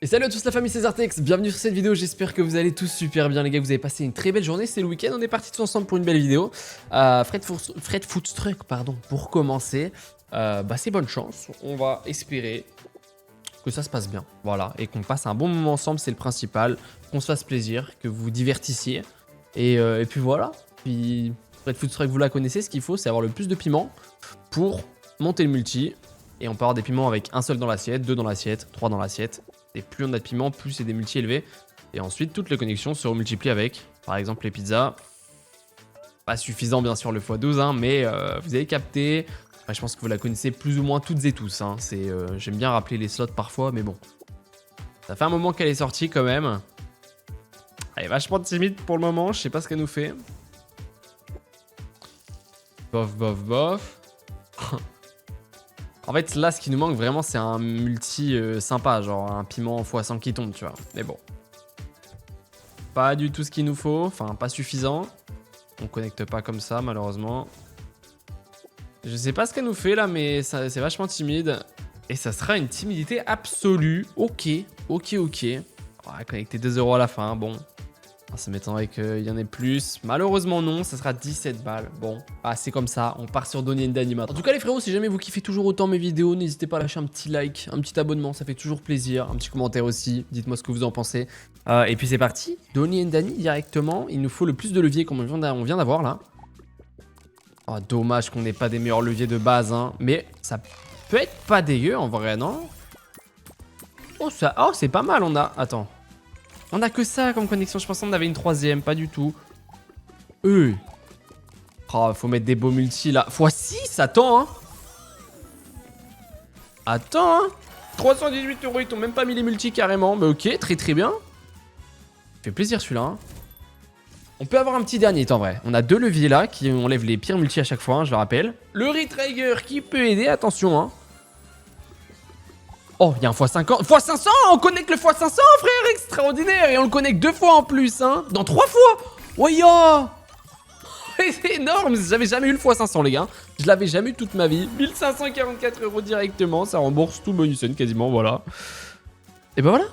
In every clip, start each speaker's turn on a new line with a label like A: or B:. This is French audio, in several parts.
A: Et salut à tous la famille, c'est Zartex, bienvenue sur cette vidéo, j'espère que vous allez tous super bien les gars, que vous avez passé une très belle journée, c'est le week-end, on est partis tous ensemble pour une belle vidéo. Fred Foodstruck, pardon, pour commencer, c'est bonne chance, on va espérer que ça se passe bien, voilà, et qu'on passe un bon moment ensemble, c'est le principal, qu'on se fasse plaisir, que vous vous divertissiez, et puis voilà, puis Fred Foodstruck, vous la connaissez, ce qu'il faut c'est avoir le plus de piment pour monter le multi, et on peut avoir des piments avec un seul dans l'assiette, deux dans l'assiette, trois dans l'assiette. Et plus on a de piment, plus c'est des multi élevés. Et ensuite, toutes les connexions seront multipliées avec, par exemple, les pizzas. Pas suffisant, bien sûr, le x12, hein, mais vous avez capté. Enfin, je pense que vous la connaissez plus ou moins toutes et tous. Hein. J'aime bien rappeler les slots parfois, mais bon. Ça fait un moment qu'elle est sortie quand même. Elle est vachement timide pour le moment, je sais pas ce qu'elle nous fait. Bof, bof, bof. En fait, là, ce qui nous manque vraiment, c'est un multi sympa, genre un piment x100 qui tombe, tu vois. Mais bon. Pas du tout ce qu'il nous faut, enfin, pas suffisant. On connecte pas comme ça, malheureusement. Je sais pas ce qu'elle nous fait, là, mais c'est vachement timide. Et ça sera une timidité absolue. Ok, ok, ok. On va connecter 2 € à la fin, bon. Ça m'étonnerait qu'il y en ait plus. Malheureusement non, ça sera 17 balles. Bon, c'est comme ça, on part sur Donnie Danny maintenant. En tout cas les frérots, si jamais vous kiffez toujours autant mes vidéos, n'hésitez pas à lâcher un petit like, un petit abonnement, ça fait toujours plaisir. Un petit commentaire aussi, dites-moi ce que vous en pensez. Et puis c'est parti, Donnie Danny directement. Il nous faut le plus de leviers comme on vient d'avoir là. Oh, dommage qu'on n'ait pas des meilleurs leviers de base, hein. Mais ça peut être pas dégueu en vrai, non? Oh, c'est pas mal, on a... Attends. On a que ça comme connexion, je pensais qu'on avait une troisième, pas du tout. Oh, faut mettre des beaux multis là. x6, attends, hein. Attends, hein. 318 €, ils t'ont même pas mis les multis carrément. Mais ok, très très bien. Fait plaisir celui-là. Hein. On peut avoir un petit dernier, en vrai. On a deux leviers là qui enlèvent les pires multis à chaque fois, hein, je le rappelle. Le Retrigger qui peut aider, attention, hein. Oh, il y a un x50. x500, on connecte le x500, frère, extraordinaire. Et on le connecte 2 fois en plus, hein. Dans 3 fois. Voyons. C'est énorme. J'avais jamais eu le x500, les gars. Je l'avais jamais eu toute ma vie. 1544 € directement. Ça rembourse tout le bonus quasiment, voilà. Et ben voilà.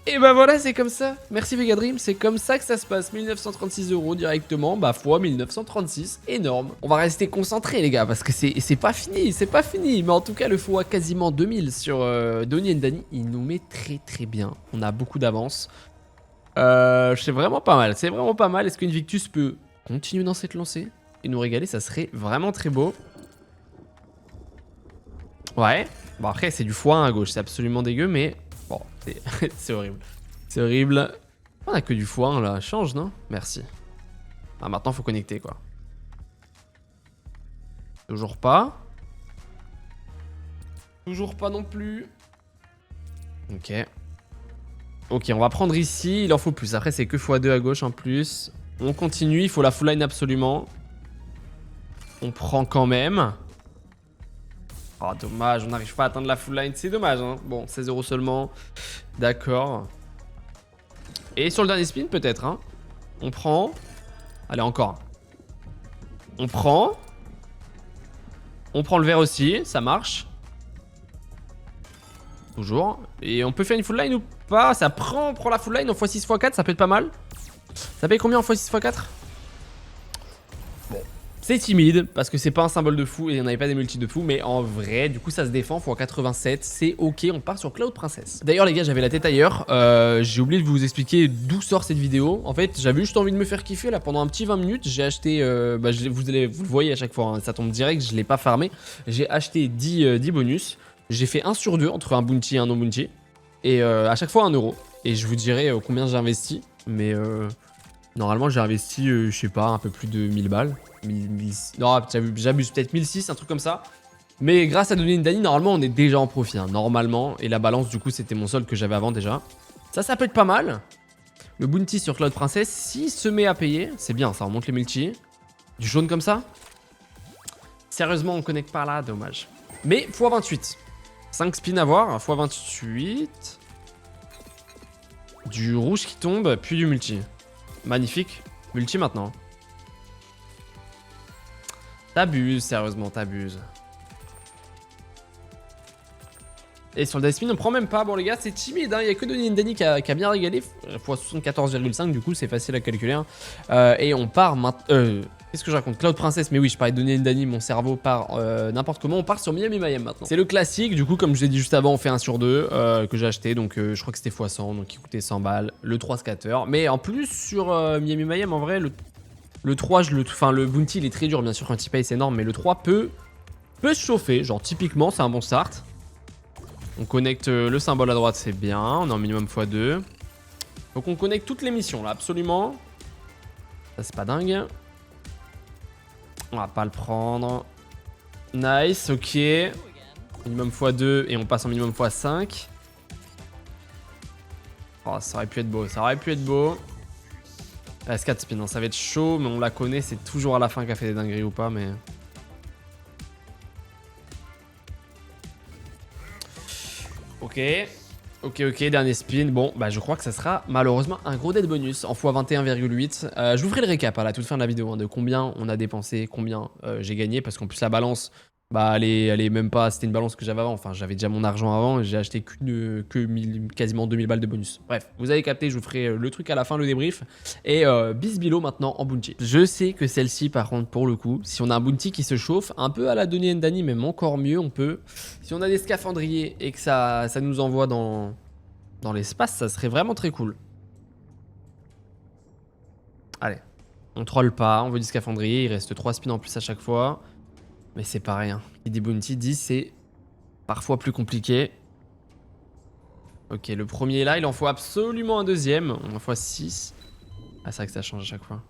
A: Et ben voilà, c'est comme ça. Merci Vegadream, c'est comme ça que ça se passe. 1936 € directement, fois 1936, énorme. On va rester concentré les gars, parce que c'est pas fini, c'est pas fini. Mais en tout cas, le fois quasiment 2000 sur Donnie Danny, il nous met très très bien. On a beaucoup d'avance. C'est vraiment pas mal, c'est vraiment pas mal. Est-ce qu'Invictus peut continuer dans cette lancée et nous régaler? Ça serait vraiment très beau. Ouais, bon après c'est du x1 à gauche, c'est absolument dégueu, mais... Bon, c'est horrible. C'est horrible. On a que du x1 là. Change, non? Merci. Ah, maintenant, faut connecter, quoi. Toujours pas. Toujours pas non plus. Ok. Ok, on va prendre ici. Il en faut plus. Après, c'est que x2 à gauche en plus. On continue. Il faut la full line absolument. On prend quand même. Oh, dommage. On n'arrive pas à atteindre la full line. C'est dommage, hein. Bon, 16 € seulement. D'accord. Et sur le dernier spin, peut-être, hein. On prend. Allez, encore. On prend. On prend le vert aussi, ça marche. Toujours. Et on peut faire une full line ou pas? Ça prend, on prend la full line en x6 x4, ça peut être pas mal. Ça paye combien en x6 x4? Bon. C'est timide, parce que c'est pas un symbole de fou et on n'avait pas des multis de fou, mais en vrai, du coup ça se défend, x87, c'est ok, on part sur Cloud Princess. D'ailleurs les gars, j'avais la tête ailleurs, j'ai oublié de vous expliquer d'où sort cette vidéo. En fait, j'avais juste envie de me faire kiffer là pendant un petit 20 minutes, j'ai acheté, vous le voyez à chaque fois, hein, ça tombe direct, je l'ai pas farmé. J'ai acheté 10 bonus, j'ai fait 1 sur 2 entre un bounty et un non bounty, et à chaque fois 1 €. Et je vous dirai combien j'ai investi, mais normalement j'ai investi, je sais pas, un peu plus de 1000 balles. Non, j'abuse, peut-être 1006, un truc comme ça. Mais grâce à Donnie Danny, normalement, on est déjà en profit, hein, normalement. Et la balance, du coup, c'était mon solde que j'avais avant déjà. Ça peut être pas mal. Le bounty sur Cloud Princess, s'il se met à payer, c'est bien, ça remonte les multi. Du jaune comme ça. Sérieusement, on connecte pas là, dommage. Mais x28. 5 spins à voir, x28. Du rouge qui tombe, puis du multi. Magnifique. Multi maintenant. T'abuses, sérieusement, t'abuses. Et sur le dice spin, on prend même pas. Bon, les gars, c'est timide. Hein. Il y a que Donnie Danny qui a bien régalé. x74,5, du coup, c'est facile à calculer. Hein. Et on part maintenant. Qu'est-ce que je raconte? Cloud Princess, mais oui, je parlais de Donnie Danny, mon cerveau part n'importe comment. On part sur Miami Mayhem maintenant. C'est le classique. Du coup, comme je l'ai dit juste avant, on fait 1 sur 2 que j'ai acheté. Donc, je crois que c'était x100, donc il coûtait 100 balles. Le 3 scatter. Mais en plus, sur Miami Mayhem, en vrai, le 3, le bounty, il est très dur, bien sûr, quand il paye, c'est énorme. Mais le 3 peut se chauffer. Genre, typiquement, c'est un bon start. On connecte le symbole à droite, c'est bien. On est en minimum x2. Donc on connecte toutes les missions là, absolument. Ça, c'est pas dingue. On va pas le prendre. Nice, ok. Minimum x2 et on passe en minimum x5. Oh, ça aurait pu être beau, ça aurait pu être beau. S4 spin, hein, ça va être chaud, mais on la connaît. C'est toujours à la fin qu'elle fait des dingueries ou pas, mais... Ok, dernier spin. Bon, bah je crois que ça sera malheureusement un gros dead bonus en x21,8. Je vous ferai le récap à la toute fin de la vidéo hein, de combien on a dépensé, combien j'ai gagné. Parce qu'en plus la balance, bah elle est même pas... C'était une balance que j'avais avant. Enfin, j'avais déjà mon argent avant et j'ai acheté quasiment 2000 balles de bonus. Bref, vous avez capté, je vous ferai le truc à la fin, le débrief. Et Bisbilo maintenant en bounty. Je sais que celle-ci, par contre, pour le coup, si on a un bounty qui se chauffe, un peu à la Donnie Danny, même encore mieux, on peut... Si on a des scaphandriers et que ça nous envoie dans l'espace, ça serait vraiment très cool. Allez, on troll pas, on veut du scaphandrier, il reste 3 spins en plus à chaque fois. Mais c'est pareil, hein. Qui dit bounty dit c'est parfois plus compliqué. Ok, le premier est là, il en faut absolument un deuxième. On en faut 6. Ah, c'est vrai que ça change à chaque fois.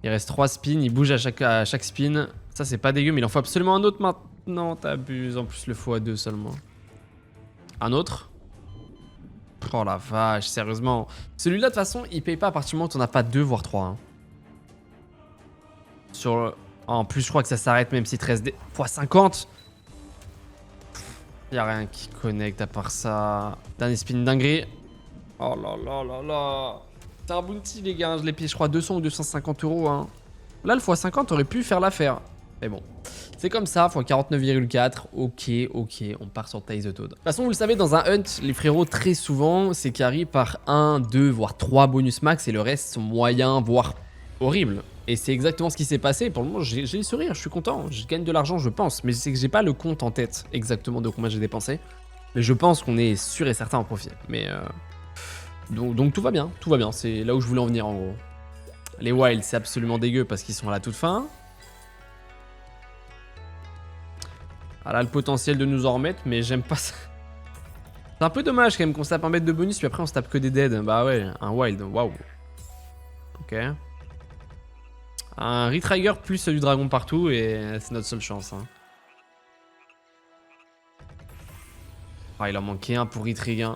A: Il reste 3 spins, il bouge à chaque spin. Ça, c'est pas dégueu, mais il en faut absolument un autre maintenant. T'abuses, en plus le faut à 2 seulement. Un autre. Oh la vache, sérieusement. Celui-là, de toute façon, il paye pas à partir du moment où t'en as pas 2, voire 3. Hein. Sur... En plus, je crois que ça s'arrête même si 13 d x50. Y'a rien qui connecte à part ça. Dernier spin dinguerie. Oh là là là là. C'est un bounty, les gars. Je l'ai payé, je crois, 200 ou 250 euros. Hein. Là, le x50 aurait pu faire l'affaire. Mais bon. C'est comme ça, x49,4. Ok, on part sur Taze the Toad. De toute façon, vous le savez, dans un hunt, les frérots, très souvent, c'est carry par 1, 2, voire 3 bonus max. Et le reste sont moyens, voire horribles. Et c'est exactement ce qui s'est passé. Pour le moment, j'ai le sourire, je suis content. Je gagne de l'argent, je pense. Mais c'est que j'ai pas le compte en tête exactement de combien j'ai dépensé. Mais je pense qu'on est sûr et certain en profit. Mais donc tout va bien, tout va bien. C'est là où je voulais en venir en gros. Les wilds, c'est absolument dégueu parce qu'ils sont à la toute fin. Ah là, le potentiel de nous en remettre, mais j'aime pas ça. C'est un peu dommage quand même qu'on se tape un mètre de bonus, puis après on se tape que des dead. Bah ouais, un wild, waouh. Ok. Un Retrigger plus du dragon partout et c'est notre seule chance. Hein. Ah, il en manquait un pour Retrigger.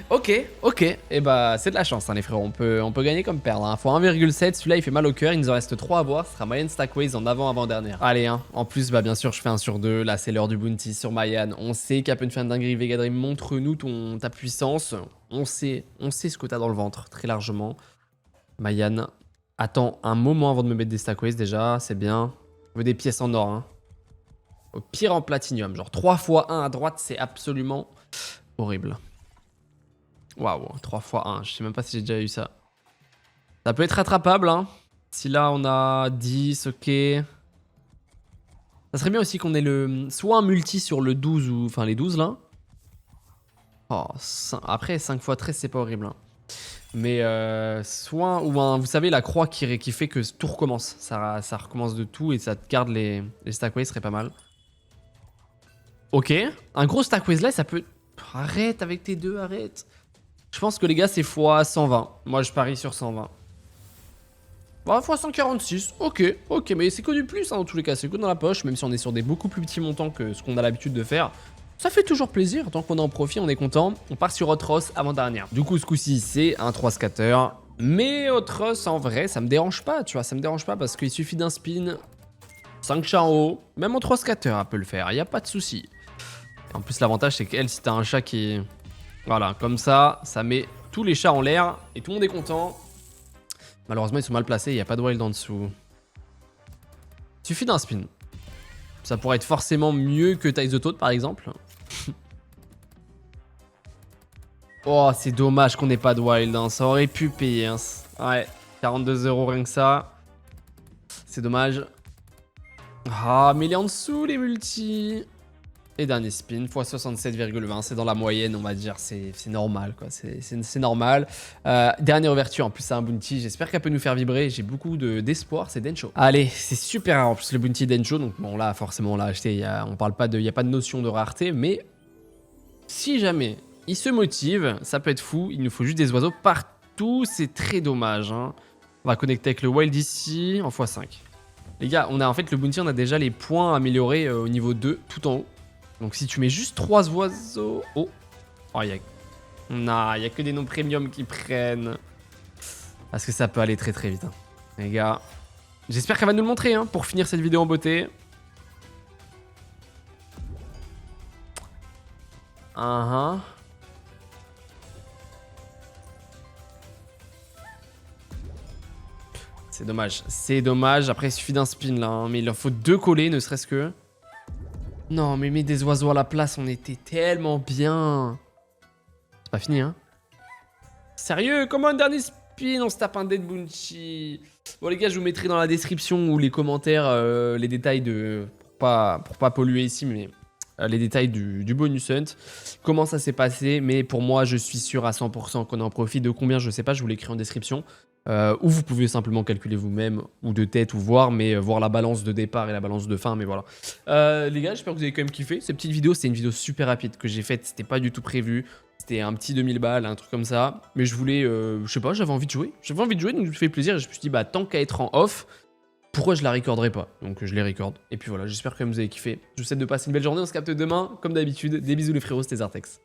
A: Ok. Et bah c'est de la chance hein, les frérots, on peut gagner comme perdre. Hein. Faut 1,7, celui-là il fait mal au cœur, il nous en reste 3 à voir. Ce sera Mayan Stackways en avant-dernière. Allez, hein. En plus bah bien sûr je fais 1 sur 2. Là c'est l'heure du bounty sur Mayan. On sait qu'à peine fait un dinguerie Vega Dream, montre-nous ta puissance. On sait ce que t'as dans le ventre, très largement. Mayan, attends un moment avant de me mettre des Stackways déjà, c'est bien. Je veux des pièces en or. Hein. Au pire en platinium, genre 3 x 1 à droite, c'est absolument horrible. Waouh, 3 x 1, je sais même pas si j'ai déjà eu ça. Ça peut être rattrapable, hein. Si là on a 10, ok. Ça serait bien aussi qu'on ait soit un multi sur le 12 ou... Enfin les 12 là. Oh, après 5 x 13 c'est pas horrible. Hein. Mais soit... Ou un, vous savez la croix qui fait que tout recommence. Ça recommence de tout et ça te garde les stackways, serait pas mal. Ok, un gros stackways là ça peut... Arrête avec tes deux, arrête. Je pense que les gars c'est x 120. Moi je parie sur 120. Bah x 146, ok, mais c'est que du plus hein, dans tous les cas, c'est que dans la poche, même si on est sur des beaucoup plus petits montants que ce qu'on a l'habitude de faire. Ça fait toujours plaisir, tant qu'on en profite, on est content. On part sur Hotros avant-dernière. Du coup ce coup-ci c'est un 3 scatter. Mais Hotros en vrai ça me dérange pas, tu vois, ça me dérange pas parce qu'il suffit d'un spin, 5 chats en haut, même en 3 scatter elle peut le faire, y a pas de souci. En plus l'avantage c'est qu'elle, si t'as un chat qui... Voilà, comme ça met tous les chats en l'air et tout le monde est content. Malheureusement ils sont mal placés, il n'y a pas de wild en dessous. Il suffit d'un spin. Ça pourrait être forcément mieux que Ties the Toad par exemple. Oh, c'est dommage qu'on n'ait pas de wild, hein. Ça aurait pu payer. Hein. Ouais, 42 € rien que ça. C'est dommage. Ah, mais il est en dessous les multis. Et dernier spin, x 67,20. C'est dans la moyenne, on va dire. C'est normal, quoi. C'est normal. Dernière ouverture, en plus, c'est un bounty. J'espère qu'elle peut nous faire vibrer. J'ai beaucoup d'espoir. C'est Densho. Allez, c'est super rare. En plus, le bounty Densho. Donc, bon, là, forcément, on l'a acheté. On parle pas de. Il n'y a pas de notion de rareté. Mais si jamais il se motive, ça peut être fou. Il nous faut juste des oiseaux partout. C'est très dommage. Hein. On va connecter avec le wild ici en x5. Les gars, on a en fait le bounty, on a déjà les points améliorés au niveau 2, tout en haut. Donc si tu mets juste 3 oiseaux... Oh, oh non, il y a que des noms premium qui prennent. Parce que ça peut aller très très vite. Hein. Les gars, j'espère qu'elle va nous le montrer hein, pour finir cette vidéo en beauté. C'est dommage, c'est dommage. Après, il suffit d'un spin là, hein. Mais il en faut 2 collés, ne serait-ce que. Non, mais mets des oiseaux à la place, on était tellement bien. C'est pas fini, hein. Sérieux, comment un dernier spin, on se tape un dead bounty. Bon, les gars, je vous mettrai dans la description ou les commentaires les détails de. Pour pas polluer ici, mais. Les détails du bonus hunt, comment ça s'est passé, mais pour moi je suis sûr à 100% qu'on en profite. De combien je sais pas, je vous l'écris en description, ou vous pouvez simplement calculer vous-même, ou de tête, ou voir, mais voir la balance de départ et la balance de fin, mais voilà. Les gars, j'espère que vous avez quand même kiffé, cette petite vidéo, c'était une vidéo super rapide que j'ai faite, c'était pas du tout prévu, c'était un petit 2000 balles, un truc comme ça, mais je voulais, je sais pas, j'avais envie de jouer, donc ça me fait plaisir, et je me suis dit, bah tant qu'à être en off, pourquoi je la recorderai pas? Donc je les recorde. Et puis voilà, j'espère que vous avez kiffé. Je vous souhaite de passer une belle journée. On se capte demain, comme d'habitude. Des bisous les frérots, c'était Zartex.